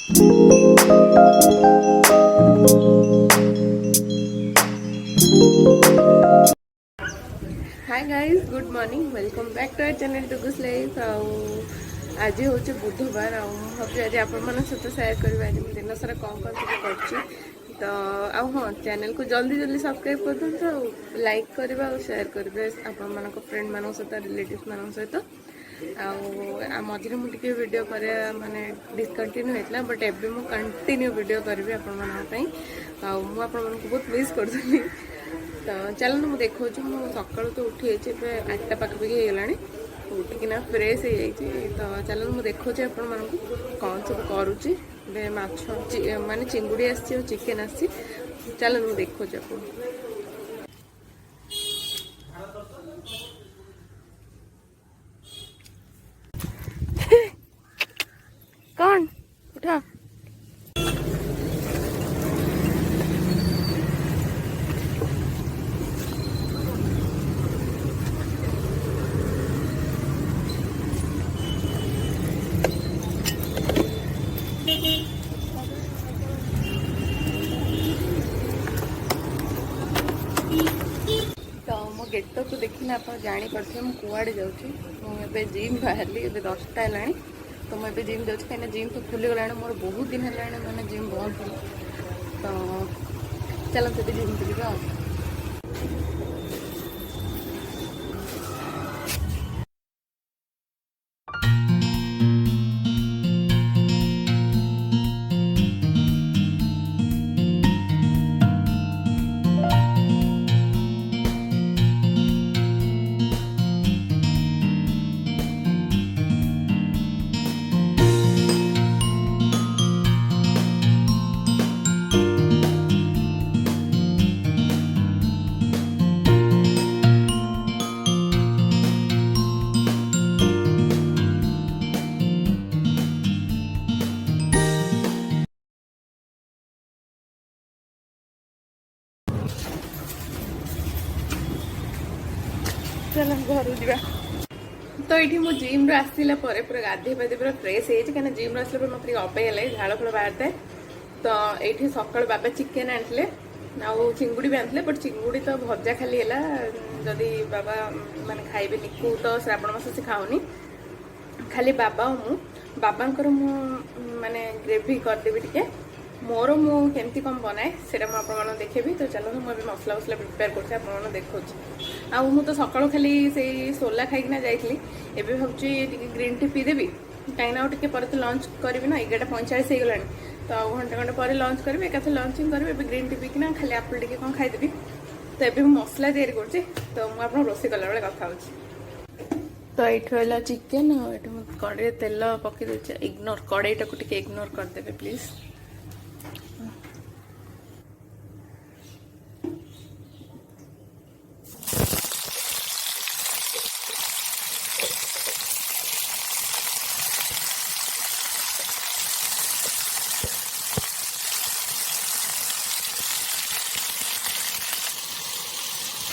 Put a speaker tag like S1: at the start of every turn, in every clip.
S1: Hi guys, good morning, welcome back to our channel टुगुस life. आज हूँ बुधवार भावी आज आपण सहित सेयार करी आज दिन सारा कौन कौन सब कर तो हाँ चैनल को जल्दी जल्दी सब्सक्राइब कर दिखाँ लाइक करवा और शेयर करेंगे आपण फ्रेंड मान सहित रिलेटिव्स मान सहित मझे मुझे वीडियो कर माने डिस्कंटिन्यू होता बट एवं मुझे कंटिन्यू वीडियो करी आपण बहुत मिस करी तो चलो मुझे देखा सका तो उठी 8टा पाखापाखि होगा उठिकिना फ्रेश हो जाइए तो चलो मुझे देखा आपण मानक कौन सब करुच्ची माछ माने चिंगुड़ी आसी चिकेन आसी चलो मुझे देखा कौन उठा गेट को देखिए आप जापे मुझे कुआड़े जाऊँगी जिम बाहर 10टा है तो मुझे जिम जाऊँ कहीं जिम तो खुली गला मोर बहुत दिन है मैंने जिम बंद थी तो चलते जिम बुलवा चल घर जा तो ये मुझे जिम आसला पूरा गाधे पाधे पूरा फ्रेश हो कहीं जिम आसला मतलब अबाया लगे झाड़ फल बाहर था तो ये सका बाबा चिकेन आनी चिंगुड़ी भी आनी बट चिंगुड़ी तो भजा खाली है जदि बाबा माने खाइबे निकू तो श्रावण मास से खाऊनी खाली बाबा और मु बाबांकर मु माने ग्रेवी करदेवी टिके मोर मुझे कम बनाए से मुझे देखेबी तो चलो मुझे मसला मसला प्रिपेयर कर देखा मु तो सका खाली से सोला खाईकिना जाइली एवं भावी ग्रीन टी पीदेवी कहीं तो लंच करी ना 11:45 हो गला तो घंटे घंटे पर लंच करी एक लंचिंग करी ग्रीन टी पीकिना खाली आपिल टी कौन खाईदेवी तो ये मसला तैयारी करुँची तो मुझे रोषे कला बेले कथा तो ये रहा चिकेन और कड़े तेल पकई दे इग्नोर कड़ईटा को इग्नोर करदे प्लीज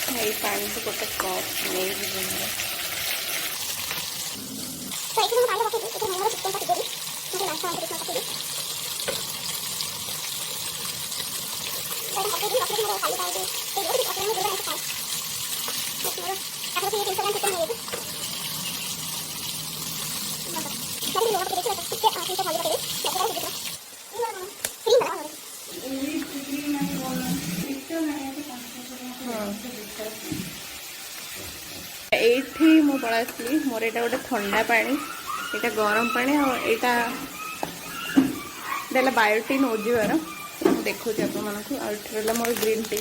S1: यही पानी को गोटे कप नहीं एठी मु पड़ा आसली मोर यहाँ गोटे ठंडा पानी यहाँ गरम पानी और यहाँ बायोटिन ओजीवार देखो आप मोर ग्रीन टी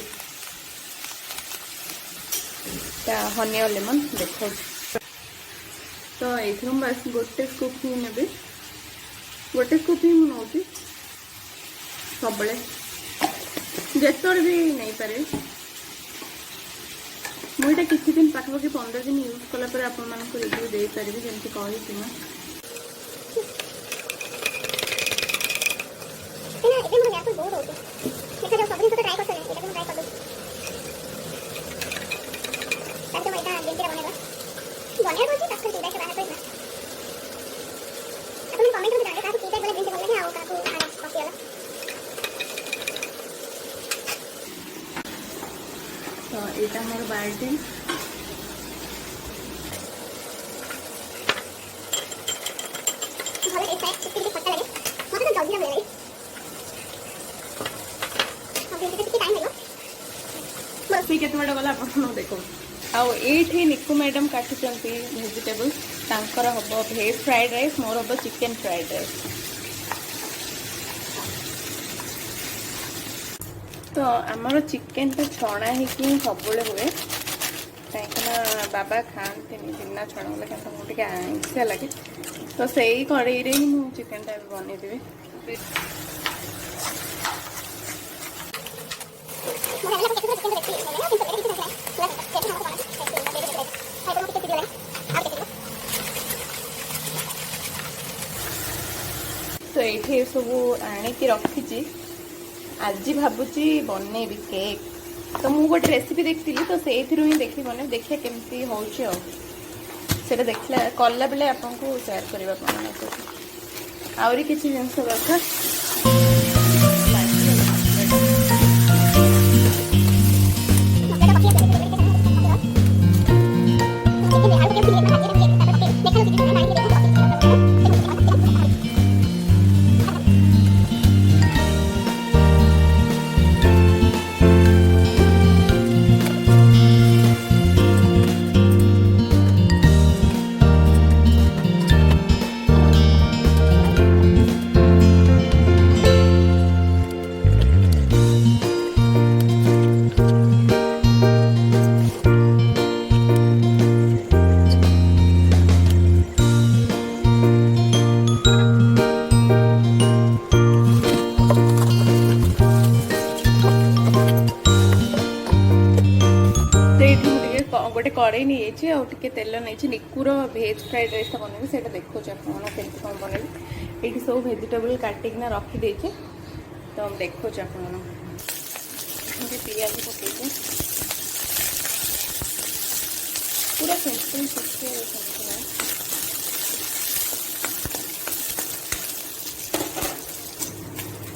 S1: हनी और लेमन देखो तो ये बस गोटे स्कूप ही ने गोटे स्कूप ही मुझे सब जेतर भी नहीं पारे मुझे किसी दिन पाखापाखि 15 दिन यूज कलापर आपण मानक रिव्यू दे पारि जमी कही ना
S2: कमेंट
S1: एटा मोर बाल्टी केते बड़ा गला अपन देखो आउ एठी निकु मैडम काटुचंती वेजिटेबल तांकर हबो भेज फ्राइड राइस मोर हबो चिकन फ्राइड राइस। तो आमर चिकेन तो छणा ही सब हुए कहीं बाबा खाते बिना छणा मुझे आइंसिया लगे तो से ही कड़े ही मुझे चिकेन टा बनईदेवी। तो ये सब आणिकी रखी आज भावुची बनईबी केक तो मुझे गोटे रेसिपी देखी तो से ही देखी बने देखिए केमती होचे देखला कला बेले आपको शेयर करवा आहरी किसी जिनस दरकार गोटे कड़े नहीं आउे तेल नहीं निकुर भेज फ्राइड राइस बनैबी से देखो आपके कौन बनैबी ये सब भेजिटेबल काटिकना रखीदे तो देखो आप पिज पकईचे पूरा सिंपल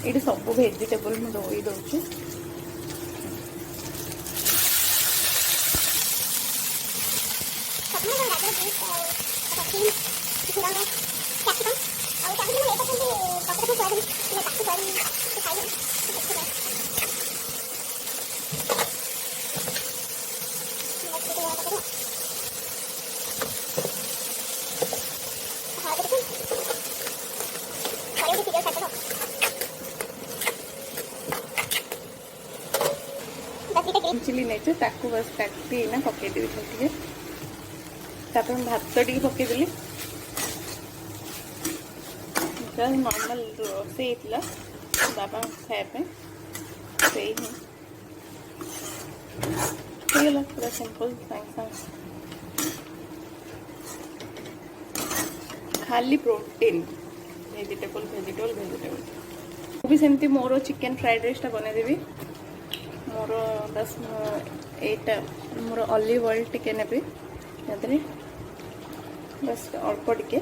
S1: ये सब भेजिटेबल मुझे धोई दूसरी चिली नहीं ताकू बस काटी ना पकईदेवी टे भात टी पकईदेली नॉर्मल रोसे बाबा खायापे से ही पूरा सिंपल खाली प्रोटीन वेजिटेबल भी सेमती मोर चिकेन फ्राइड राइस टा बनईदेवी मोर बस एटा मोर ऑलिव ऑयल टिके नेबी बस अल्प टिके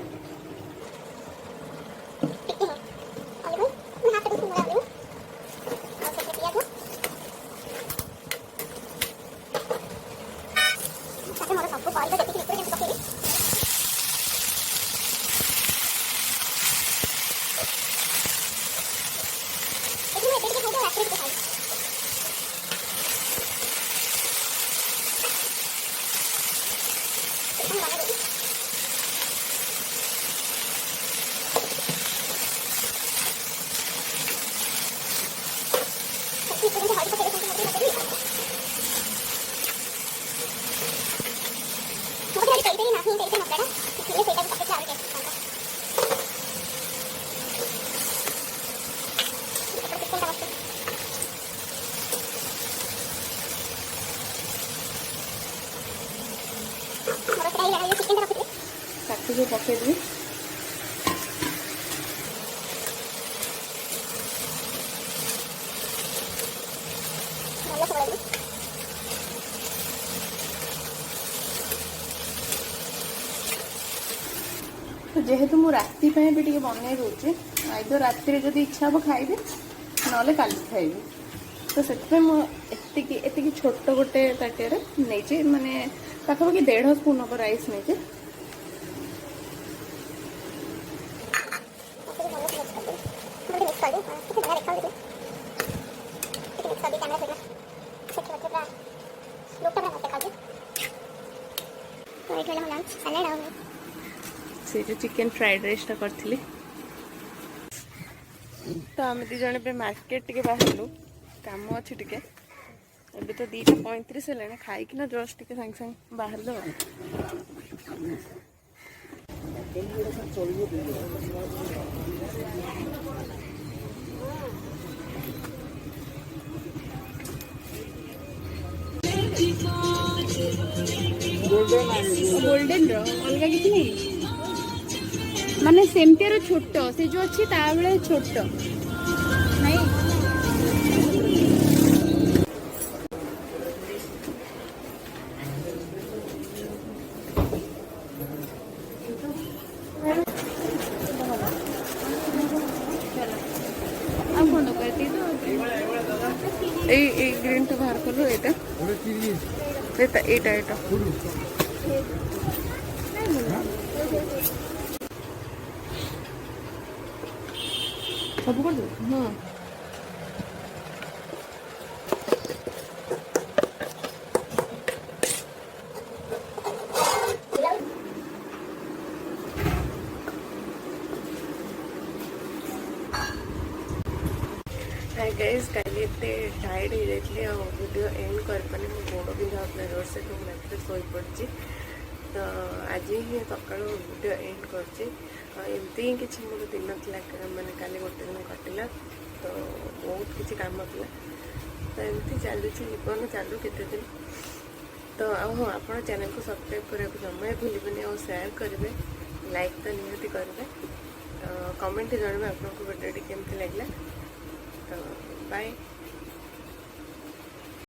S1: काटिके पकईदेवी तो जेहेतु मु राति पे भी टे बन रोचे आइदर राति जब इच्छा हम खाइबे ना काली खाइबे तो से छोट गोटे ताटिया नहीं माने पाखापाखि 1.5 स्पून हम राइस नहीं से जो चिकन फ्राइड राइस करी तो आम दी जन मार्केट टे बाहर काम अच्छी टे अभी तो 2:35 है खाई ना जस्ट टे सागे सागे बाहर
S2: गोल्डन अलग किसी नहीं माने सेमती छोट से जो अच्छी ताबले छोट नहीं अब कौन करती तो
S1: ए ग्रीन तो बाहर करो एटा एटा एटा एटा सब कर दो हाँ हाय गाइस काली एते टायर्ड हो जाइए आ वीडियो एंड कर पानी मो गोड़ बिंधा होता जोर से तो रात शो पड़ी तो आज ही सका वीडियो एंड करमती ही किसी मोर दिन था मैंने काली गोटे दिन कटिला तो बहुत किसी काम था तो एमती चलुची जीवन चलू केते दिन तो हाँ आप चैनल को सब्सक्राइब करने को जमा भूलि और शेयर करेंगे लाइक तो निहाती करेंगे तो कमेंट जानवे आपको वीडियो केमती लगे तो बाय।